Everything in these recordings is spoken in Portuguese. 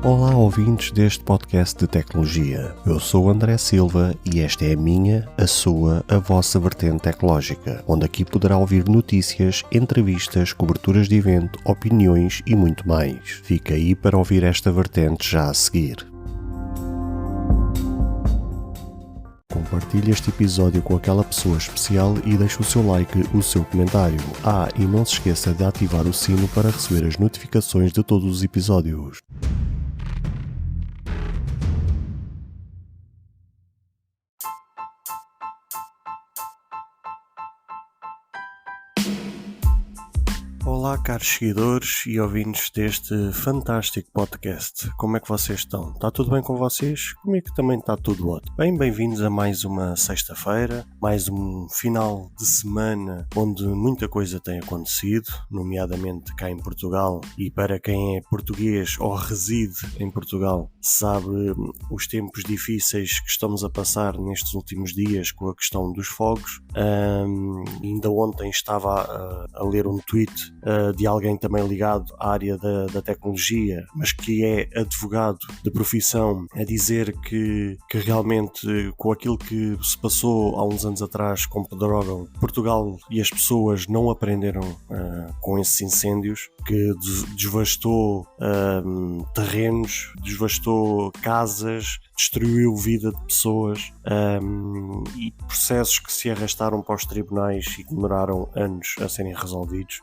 Olá, ouvintes deste podcast de tecnologia. Eu sou o André Silva e esta é a minha, a sua, a vossa vertente tecnológica, onde aqui poderá ouvir notícias, entrevistas, coberturas de evento, opiniões e muito mais. Fica aí para ouvir esta vertente já a seguir. Compartilhe este episódio com aquela pessoa especial e deixe o seu like, o seu comentário. E não se esqueça de ativar o sino para receber as notificações de todos os episódios. Olá, caros seguidores e ouvintes deste fantástico podcast. Como é que vocês estão? Está tudo bem com vocês? Comigo também está tudo ótimo. Bem-vindos a mais uma sexta-feira, mais um final de semana onde muita coisa tem acontecido, nomeadamente cá em Portugal, e para quem é português ou reside em Portugal, sabe os tempos difíceis que estamos a passar nestes últimos dias com a questão dos fogos. Ainda ontem estava a ler um tweet de alguém também ligado à área da tecnologia, mas que é advogado de profissão, a dizer que realmente com aquilo que se passou há uns anos atrás com Pedrógão, Portugal e as pessoas não aprenderam com esses incêndios, que devastou terrenos, devastou casas, destruiu vida de pessoas e processos que se arrastaram para os tribunais e que demoraram anos a serem resolvidos.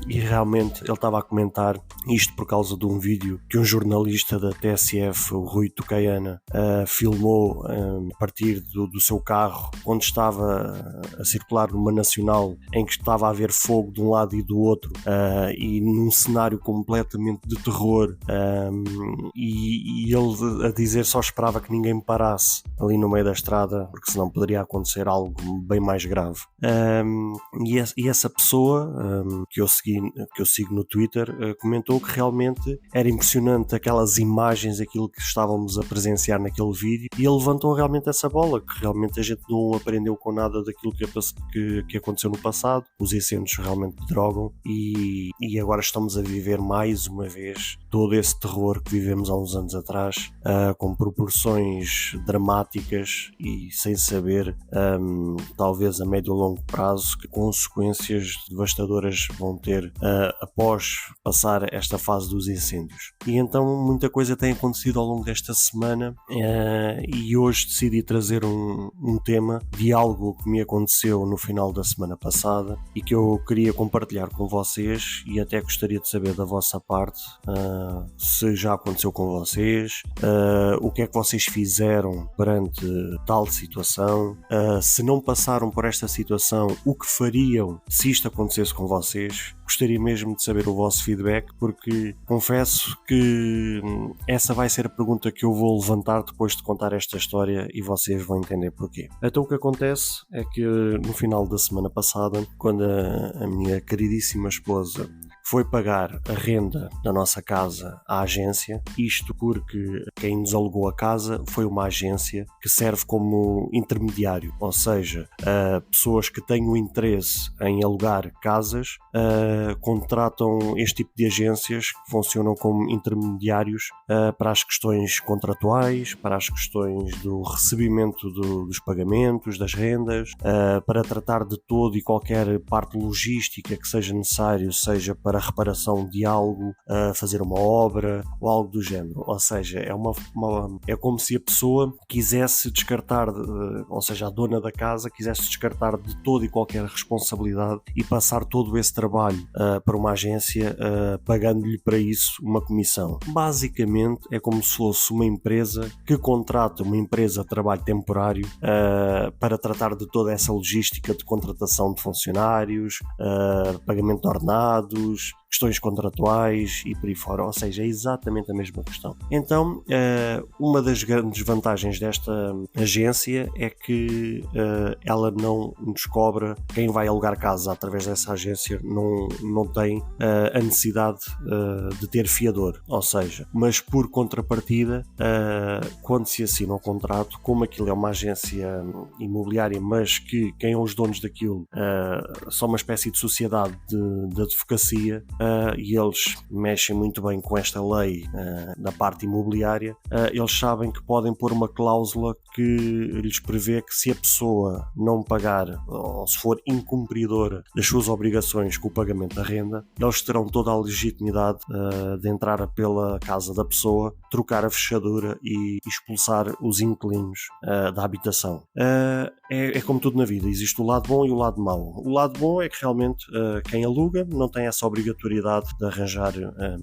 E realmente ele estava a comentar isto por causa de um vídeo que um jornalista da TSF, o Rui Tocaiana, filmou a partir do seu carro, onde estava a circular numa nacional em que estava a haver fogo de um lado e do outro, e num cenário completamente de terror, e ele a dizer só esperava que ninguém me parasse ali no meio da estrada, porque senão poderia acontecer algo bem mais grave. E essa pessoa que eu sigo no Twitter comentou que realmente era impressionante aquelas imagens, aquilo que estávamos a presenciar naquele vídeo, e ele levantou realmente essa bola, que realmente a gente não aprendeu com nada daquilo que aconteceu no passado. Os incêndios realmente drogam e agora estamos a viver mais uma vez todo esse terror que vivemos há uns anos atrás, com proporções dramáticas e sem saber, talvez a médio e longo prazo, que consequências devastadoras vão ter após passar esta fase dos incêndios. E então muita coisa tem acontecido ao longo desta semana, e hoje decidi trazer um tema de algo que me aconteceu no final da semana passada e que eu queria compartilhar com vocês, e até gostaria de saber da vossa parte se já aconteceu com vocês, o que é que vocês fizeram perante tal situação, se não passaram por esta situação, o que fariam se isto acontecesse com vocês. Gostaria mesmo de saber o vosso feedback, porque confesso que essa vai ser a pergunta que eu vou levantar depois de contar esta história, e vocês vão entender porquê. Então o que acontece é que no final da semana passada, quando a minha queridíssima esposa foi pagar a renda da nossa casa à agência, isto porque quem nos alugou a casa foi uma agência que serve como intermediário, ou seja, pessoas que têm o interesse em alugar casas contratam este tipo de agências que funcionam como intermediários para as questões contratuais, para as questões do recebimento dos pagamentos, das rendas, para tratar de todo e qualquer parte logística que seja necessário, seja para a reparação de algo, fazer uma obra ou algo do género. Ou seja, é como se a pessoa quisesse descartar, ou seja, a dona da casa quisesse descartar de toda e qualquer responsabilidade e passar todo esse trabalho para uma agência, pagando-lhe para isso uma comissão. Basicamente é como se fosse uma empresa que contrata uma empresa de trabalho temporário para tratar de toda essa logística de contratação de funcionários, pagamento de ordenados, questões contratuais e por aí fora, ou seja, é exatamente a mesma questão. Então, uma das grandes vantagens desta agência é que ela não nos cobra, quem vai alugar casa através dessa agência não tem a necessidade de ter fiador, ou seja, mas por contrapartida, quando se assina o contrato, como aquilo é uma agência imobiliária, mas que quem é os donos daquilo são uma espécie de sociedade de advocacia, e eles mexem muito bem com esta lei na parte imobiliária. Eles sabem que podem pôr uma cláusula que lhes prevê que se a pessoa não pagar ou se for incumpridora das suas obrigações com o pagamento da renda, eles terão toda a legitimidade de entrar pela casa da pessoa, trocar a fechadura e expulsar os inquilinos da habitação. É como tudo na vida, existe o lado bom e o lado mau. O lado bom é que realmente quem aluga não tem essa obrigatoriedade de arranjar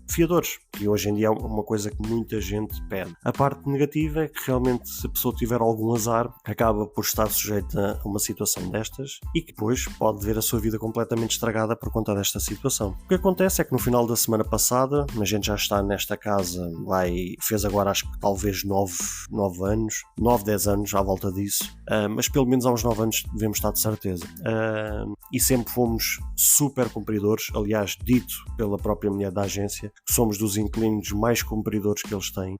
fiadores, que hoje em dia é uma coisa que muita gente pede. A parte negativa é que realmente se a pessoa tiver algum azar, acaba por estar sujeita a uma situação destas e que depois pode ver a sua vida completamente estragada por conta desta situação. O que acontece é que no final da semana passada, a gente já está nesta casa, fez agora acho que talvez 10 anos à volta disso, mas pelo menos há uns 9 anos devemos estar de certeza. E sempre fomos super cumpridores, aliás, dito pela própria mulher da agência, que somos dos inquilinos mais cumpridores que eles têm.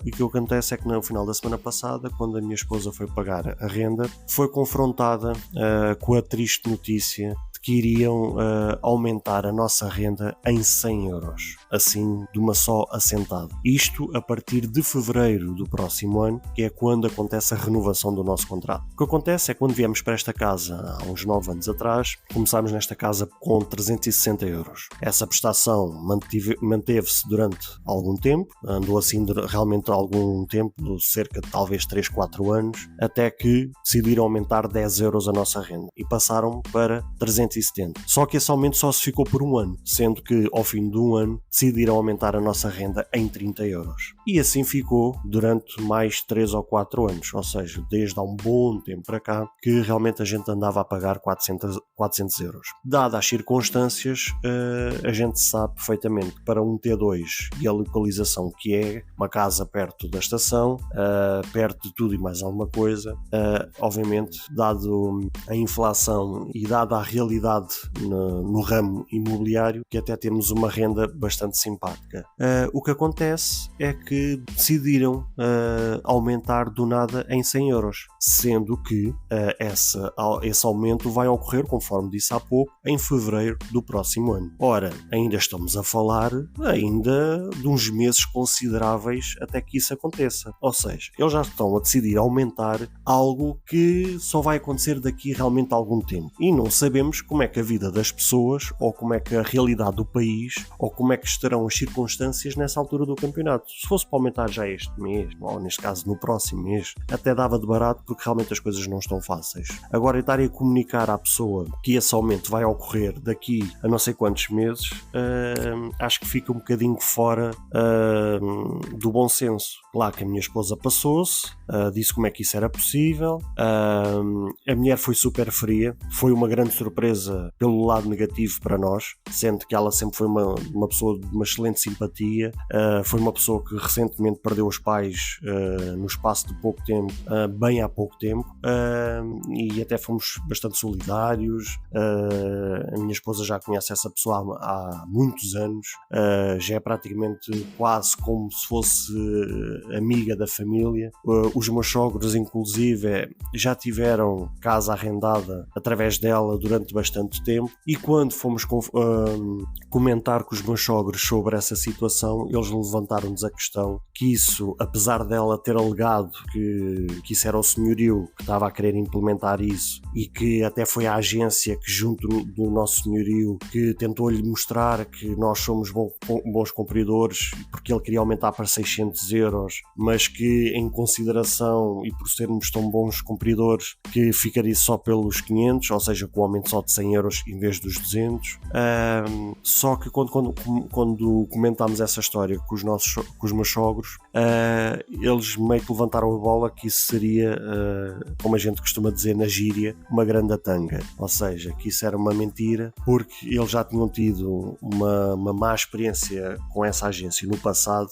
E o que acontece é que no final da semana passada, quando a minha esposa foi pagar a renda, foi confrontada com a triste notícia de que iriam aumentar a nossa renda em 100 euros, assim de uma só assentada. Isto a partir de fevereiro do próximo ano, que é quando acontece a renovação do nosso contrato. O que acontece é que quando viemos para esta casa há uns 9 anos atrás, começámos nesta casa com 360 euros. Essa prestação manteve-se durante algum tempo, andou assim realmente algum tempo, cerca de talvez 3, 4 anos, até que decidiram aumentar 10 euros a nossa renda e passaram para 370. Só que esse aumento só se ficou por um ano, sendo que ao fim de um ano decidiram aumentar a nossa renda em 30 euros. E assim ficou durante mais 3 ou 4 anos, ou seja, desde há um bom tempo para cá, que realmente a gente andava a pagar 400 euros. Dadas as circunstâncias, a gente sabe perfeitamente que para um T2 e a localização que é, uma casa perto da estação, perto de tudo e mais alguma coisa, obviamente, dado a inflação e dada a realidade no ramo imobiliário, que até temos uma renda bastante simpática. O que acontece é que decidiram aumentar do nada em 100 euros, sendo que esse aumento vai ocorrer, conforme disse há pouco, em fevereiro do próximo ano. Ora, ainda estamos a falar de uns meses consideráveis até que isso aconteça. Ou seja, eles já estão a decidir aumentar algo que só vai acontecer daqui realmente a algum tempo. E não sabemos como é que a vida das pessoas, ou como é que a realidade do país, ou como é que estarão as circunstâncias nessa altura do campeonato. Se fosse para aumentar já este mês, ou neste caso no próximo mês, até dava de barato, porque realmente as coisas não estão fáceis. Agora, estar a comunicar à pessoa que esse aumento vai ocorrer daqui a não sei quantos meses, acho que fica um bocadinho fora do bom senso. Claro que a minha esposa passou-se, disse como é que isso era possível, a mulher foi super fria, foi uma grande surpresa pelo lado negativo para nós, sendo que ela sempre foi uma pessoa de uma excelente simpatia, foi uma pessoa que recentemente perdeu os pais no espaço de pouco tempo, bem há pouco tempo, e até fomos bastante solidários. A minha esposa já conhece essa pessoa há muitos anos, já é praticamente quase como se fosse amiga da família. Os meus sogros, inclusive, já tiveram casa arrendada através dela durante bastante tempo, e quando fomos comentar com os meus sogros sobre essa situação, eles levantaram-nos a questão que isso, apesar dela ter alegado que isso era o senhorio que estava a querer implementar isso, e que até foi a agência que junto do nosso senhorio que tentou-lhe mostrar que nós somos bons cumpridores, porque ele queria aumentar para 600 euros, mas que em consideração e por sermos tão bons cumpridores que ficaria só pelos 500, ou seja, com o aumento só de 100 euros em vez dos 200. Só que quando comentámos essa história com os meus sogros, eles meio que levantaram a bola que isso seria, como a gente costuma dizer na gíria, uma grande tanga, ou seja, que isso era uma mentira, porque eles já tinham tido uma má experiência com essa agência no passado,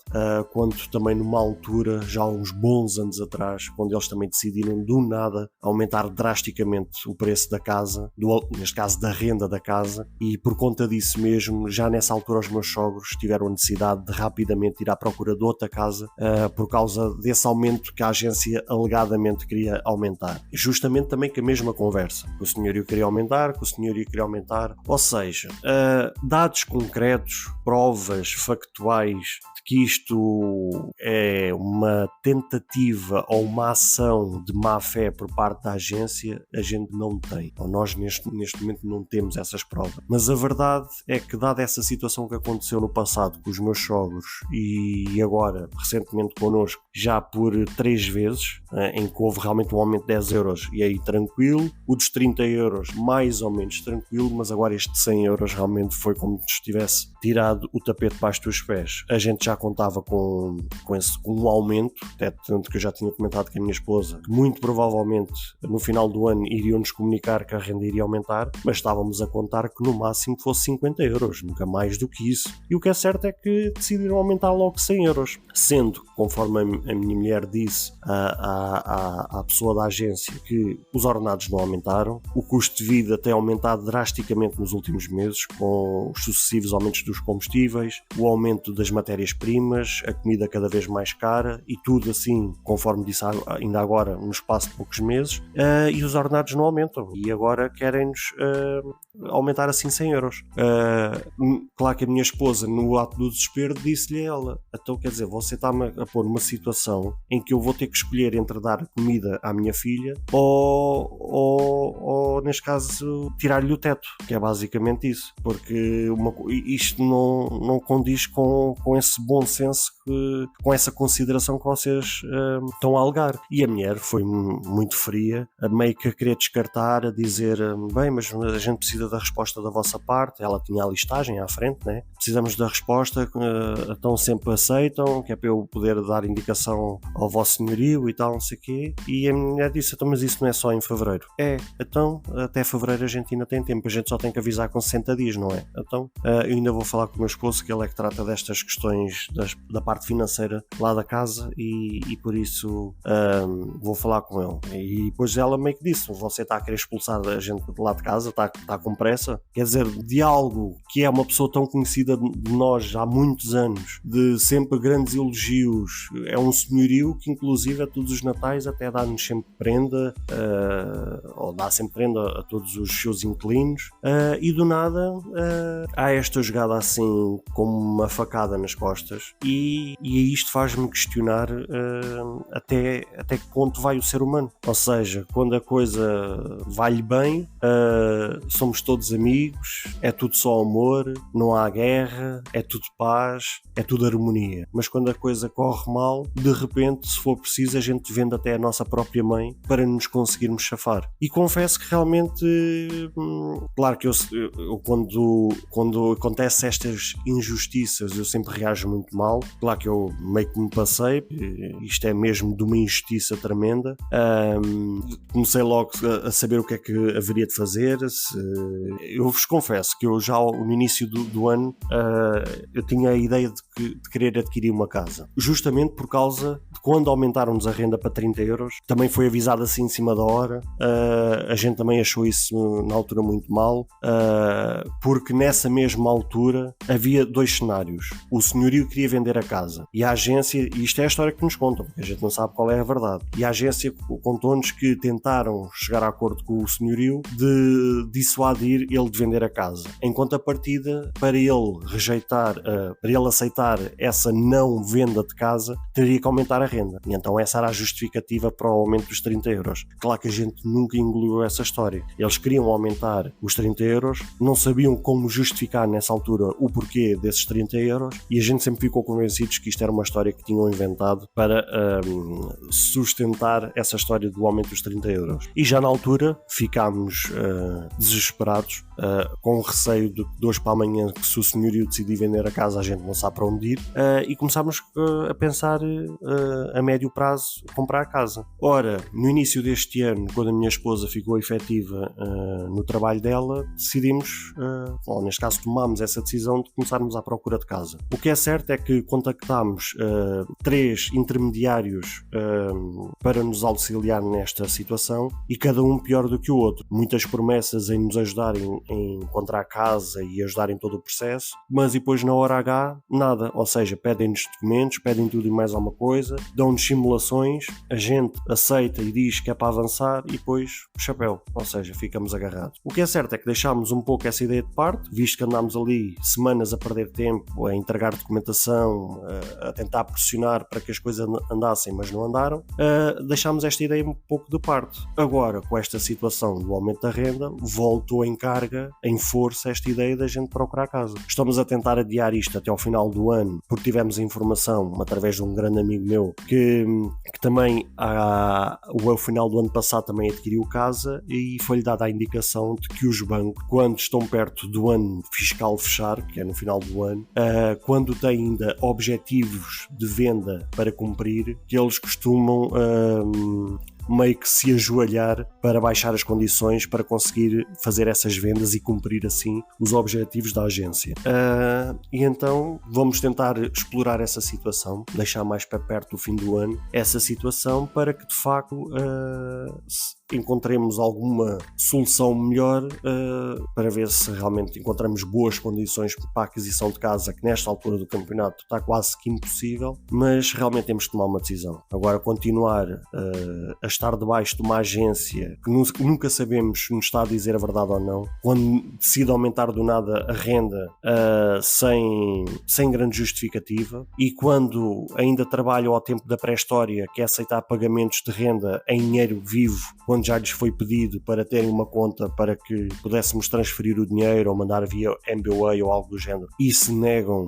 quando também numa altura, já há uns bons anos atrás, quando eles também decidiram do nada aumentar drasticamente o preço da casa, neste caso da renda da casa, e por conta disso mesmo, já nessa altura os meus sogros tiveram a necessidade de rapidamente ir à procura de outra casa por causa desse aumento que a agência alegadamente queria aumentar. Justamente também com a mesma conversa, que o senhorio queria aumentar, ou seja, dados concretos, provas factuais de que isto é uma tentativa ou uma ação de má fé por parte da agência, a gente não tem, ou nós neste momento não temos essas provas. Mas a verdade é que, dada essa situação que aconteceu no passado com os meus sogros e agora recentemente connosco, já por 3 vezes, em que houve realmente um aumento de 10 euros e aí tranquilo, o dos 30 euros mais ou menos tranquilo, mas agora este de 100 euros realmente foi como se tivesse tirado o tapete debaixo dos pés. A gente já contava com um aumento, até tanto que eu já tinha comentado com a minha esposa, que muito provavelmente no final do ano iriam-nos comunicar que a renda iria aumentar, mas estávamos a contar que no máximo fosse 50 euros, nunca mais do que isso. E o que é certo é que decidiram aumentar logo 100 euros, sendo, conforme a minha mulher disse à pessoa da agência, que os ordenados não aumentaram, o custo de vida tem aumentado drasticamente nos últimos meses, com os sucessivos aumentos dos combustíveis, o aumento das matérias-primas, a comida cada vez mais cara e tudo assim, conforme disse ainda agora, no espaço de poucos meses, e os ordenados não aumentam e agora querem-nos aumentar assim 100 euros. Claro que a minha esposa, no ato do desespero, disse-lhe a ela: então quer dizer, você está-me a pôr numa situação em que eu vou ter que escolher entre dar comida à minha filha ou neste caso tirar-lhe o teto, que é basicamente isso, porque isto não condiz com esse bom senso, com essa consideração que vocês estão a alegar. E a mulher foi muito fria, meio que a querer descartar, a dizer: bem, mas a gente precisa da resposta da vossa parte. Ela tinha a listagem à frente, né? Precisamos da resposta, então sempre aceitam, que é para eu poder dar indicação ao vosso senhorio e tal, não sei o quê. E a mulher disse: então, mas isso não é só em fevereiro? Então até fevereiro a gente ainda tem tempo, a gente só tem que avisar com 60 dias, não é? Então eu ainda vou falar com o meu esposo, que ele é que trata destas questões da parte financeira lá da casa, e por isso vou falar com ele. E depois ela meio que disse: você está a querer expulsar a gente de lá de casa, está com pressa? Quer dizer, de algo que é uma pessoa tão conhecida de nós há muitos anos, de sempre grandes elogios, é um senhorio que inclusive a todos os natais até dá-nos sempre prenda, ou dá sempre prenda a todos os seus inquilinos, e do nada há esta jogada assim como uma facada nas costas, e isto faz-me questionar até que ponto vai o ser humano. Ou seja, quando a coisa vai-lhe bem, somos todos amigos, é tudo só amor, não há guerra, é tudo paz, é tudo harmonia. Mas quando a coisa corre mal, de repente, se for preciso, a gente vende até a nossa própria mãe para nos conseguirmos chafar. E confesso que realmente, claro que eu quando acontece estas injustiças, eu sempre reajo muito mal. Claro que eu meio que me passei, isto é mesmo de uma injustiça tremenda. Comecei logo a saber o que é que haveria de fazer. Eu vos confesso que eu já no início do ano eu tinha a ideia de querer adquirir uma casa, justamente por causa de quando aumentaram-nos a renda para 30 euros, também foi avisado assim em cima da hora. A gente também achou isso na altura muito mal, porque nessa mesma altura havia 2 cenários. O senhorio queria vender a casa e a agência, e isto é a história que nos contam, porque a gente não sabe qual é a verdade, e a agência contou-nos que tentaram chegar a acordo com o senhorio de dissuadir ele de vender a casa. Em contrapartida, para ele aceitar essa não venda de casa, teria que aumentar a renda. E então essa era a justificativa para o aumento dos 30 euros. Claro que a gente nunca engoliu essa história. Eles queriam aumentar os 30 euros, não sabiam como justificar nessa altura o porquê desses 30 euros, e a gente sempre ficou convencidos que isto era uma história que tinham inventado para sustentar essa história do aumento dos 30 euros. E já na altura ficámos desesperados, com receio de hoje para amanhã, que se o senhorio decidir vender a casa, a gente não sabe para onde ir, e começámos a pensar a médio prazo comprar a casa. Ora, no início deste ano, quando a minha esposa ficou efetiva no trabalho dela, decidimos, ou neste caso tomámos essa decisão decisão de começarmos à procura de casa. O que é certo é que contactámos 3 intermediários para nos auxiliar nesta situação e cada um pior do que o outro. Muitas promessas em nos ajudarem em encontrar casa e ajudarem todo o processo, mas depois na hora H, nada. Ou seja, pedem-nos documentos, pedem tudo e mais alguma coisa, dão-nos simulações, a gente aceita e diz que é para avançar e depois chapéu, ou seja, ficamos agarrados. O que é certo é que deixámos um pouco essa ideia de parte, visto que andámos ali semanas a perder tempo, a entregar documentação, a tentar pressionar para que as coisas andassem, mas não andaram, deixámos esta ideia um pouco de parte. Agora, com esta situação do aumento da renda, voltou em carga, em força, esta ideia da gente procurar casa. Estamos a tentar adiar isto até ao final do ano, porque tivemos a informação, através de um grande amigo meu, que também ao final do ano passado também adquiriu casa e foi-lhe dada a indicação de que os bancos, quando estão perto do ano fiscal fechar, que é no final do ano, quando têm ainda objetivos de venda para cumprir, que eles costumam meio que se ajoelhar para baixar as condições para conseguir fazer essas vendas e cumprir assim os objetivos da agência. E então vamos tentar explorar essa situação, deixar mais para perto do fim do ano essa situação para que de facto encontremos alguma solução melhor para ver se realmente encontramos boas condições para a aquisição de casa, que nesta altura do campeonato está quase que impossível, mas realmente temos que tomar uma decisão. Agora, continuar a estar debaixo de uma agência que nunca sabemos se nos está a dizer a verdade ou não, quando decide aumentar do nada a renda sem grande justificativa, e quando ainda trabalham ao tempo da pré-história, que é aceitar pagamentos de renda em dinheiro vivo, quando já lhes foi pedido para terem uma conta para que pudéssemos transferir o dinheiro ou mandar via MBWay ou algo do género, e se negam,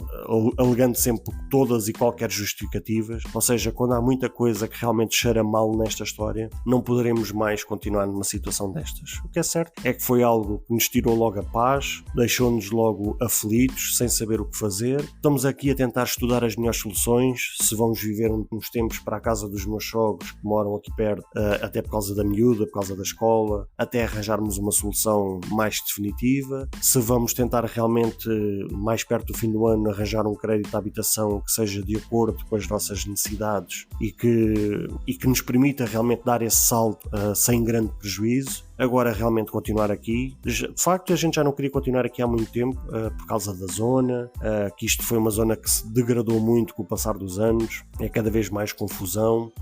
alegando sempre todas e qualquer justificativas. Ou seja, quando há muita coisa que realmente cheira mal nesta história, não poderemos mais continuar numa situação destas. O que é certo é que foi algo que nos tirou logo a paz, deixou-nos logo aflitos, sem saber o que fazer. Estamos aqui a tentar estudar as melhores soluções, se vamos viver uns tempos para a casa dos meus sogros, que moram aqui perto, até por causa da miúda, por causa da escola, até arranjarmos uma solução mais definitiva, se vamos tentar realmente, mais perto do fim do ano, arranjar um crédito de habitação que seja de acordo com as nossas necessidades e que nos permita realmente dar esse salto sem grande prejuízo. Agora realmente continuar aqui, de facto a gente já não queria continuar aqui há muito tempo por causa da zona, que isto foi uma zona que se degradou muito com o passar dos anos, é cada vez mais confusão,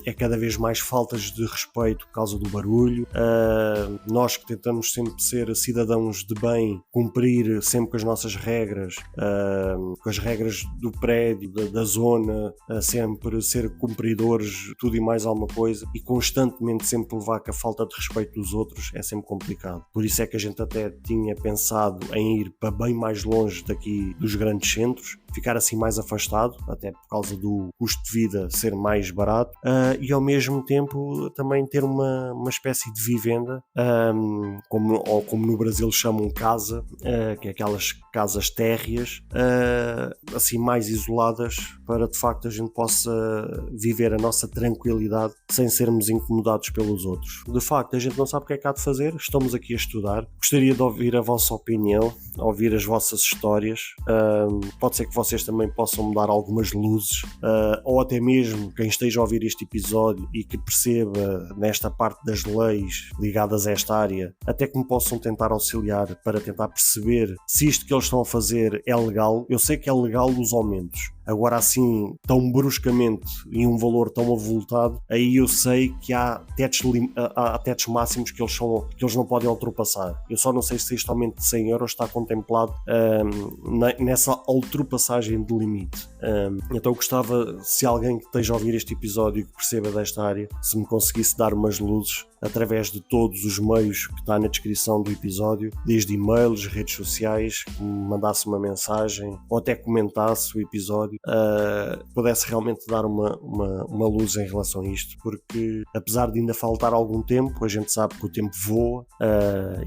é cada vez mais faltas de respeito por causa do barulho. Nós que tentamos sempre ser cidadãos de bem, cumprir sempre com as nossas regras, com as regras do prédio, da zona, sempre ser cumpridores, tudo e mais alguma coisa, e constantemente sempre levar com a falta de respeito dos outros é sempre complicado. Por isso é que a gente até tinha pensado em ir para bem mais longe daqui dos grandes centros, ficar assim mais afastado, até por causa do custo de vida ser mais barato, e ao mesmo tempo também ter uma espécie de vivenda, como no Brasil chamam casa, que é aquelas casas térreas, assim mais isoladas, para de facto a gente possa viver a nossa tranquilidade sem sermos incomodados pelos outros. De facto, a gente não sabe o que é que há de fazer, estamos aqui a estudar. Gostaria de ouvir a vossa opinião, ouvir as vossas histórias. Pode ser que vocês também possam me dar algumas luzes, ou até mesmo quem esteja a ouvir este episódio e que perceba nesta parte das leis ligadas a esta área, até que me possam tentar auxiliar para tentar perceber se isto que eles estão a fazer é legal. Eu sei que é legal os aumentos, agora assim tão bruscamente e um valor tão avultado, aí eu sei que há tetos máximos que eles não podem ultrapassar. Eu só não sei se este aumento de 100 euros está contemplado nessa ultrapassagem de limite. Então gostava, se alguém que esteja a ouvir este episódio e que perceba desta área, se me conseguisse dar umas luzes através de todos os meios que está na descrição do episódio, desde e-mails, redes sociais, que me mandasse uma mensagem ou até comentasse o episódio, pudesse realmente dar uma luz em relação a isto, porque apesar de ainda faltar algum tempo, a gente sabe que o tempo voa,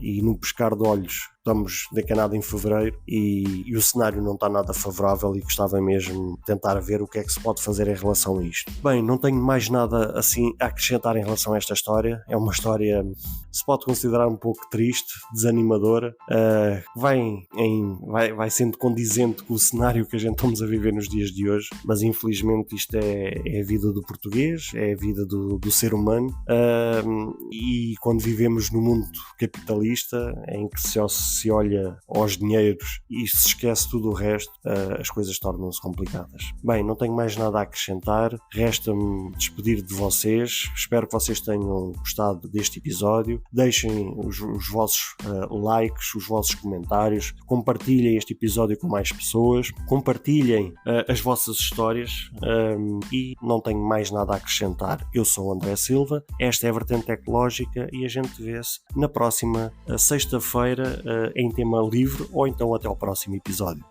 e no pescar de olhos estamos daqui a nada em fevereiro e o cenário não está nada favorável e gostava mesmo de tentar ver o que é que se pode fazer em relação a isto. Bem, não tenho mais nada assim a acrescentar em relação a esta história. É uma história, se pode considerar um pouco triste, desanimadora, vai sendo condizente com o cenário que a gente estamos a viver nos dias de hoje, mas infelizmente isto é a vida do português, é a vida do ser humano, e quando vivemos no mundo capitalista em que se olha aos dinheiros e se esquece tudo o resto, as coisas tornam-se complicadas. Bem, não tenho mais nada a acrescentar, resta-me despedir de vocês. Espero que vocês tenham gostado deste episódio. Deixem os vossos likes, os vossos comentários, compartilhem este episódio com mais pessoas, compartilhem as vossas histórias, e não tenho mais nada a acrescentar. Eu sou o André Silva, esta é a Vertente Tecnológica e a gente vê-se na próxima sexta-feira em tema livre, ou então até ao próximo episódio.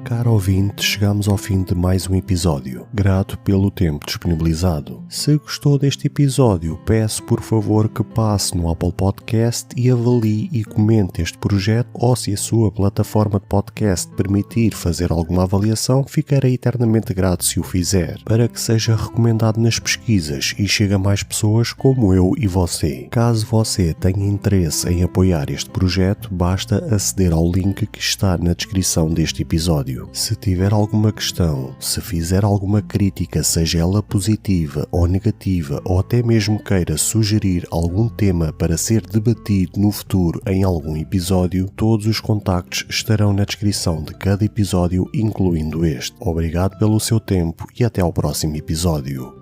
Caro ouvinte, chegamos ao fim de mais um episódio. Grato pelo tempo disponibilizado. Se gostou deste episódio, peço por favor que passe no Apple Podcast e avalie e comente este projeto, ou se a sua plataforma de podcast permitir fazer alguma avaliação, ficarei eternamente grato se o fizer, para que seja recomendado nas pesquisas e chegue a mais pessoas como eu e você. Caso você tenha interesse em apoiar este projeto, basta aceder ao link que está na descrição deste episódio. Se tiver alguma questão, se fizer alguma crítica, seja ela positiva ou negativa, ou até mesmo queira sugerir algum tema para ser debatido no futuro em algum episódio, todos os contactos estarão na descrição de cada episódio, incluindo este. Obrigado pelo seu tempo e até ao próximo episódio.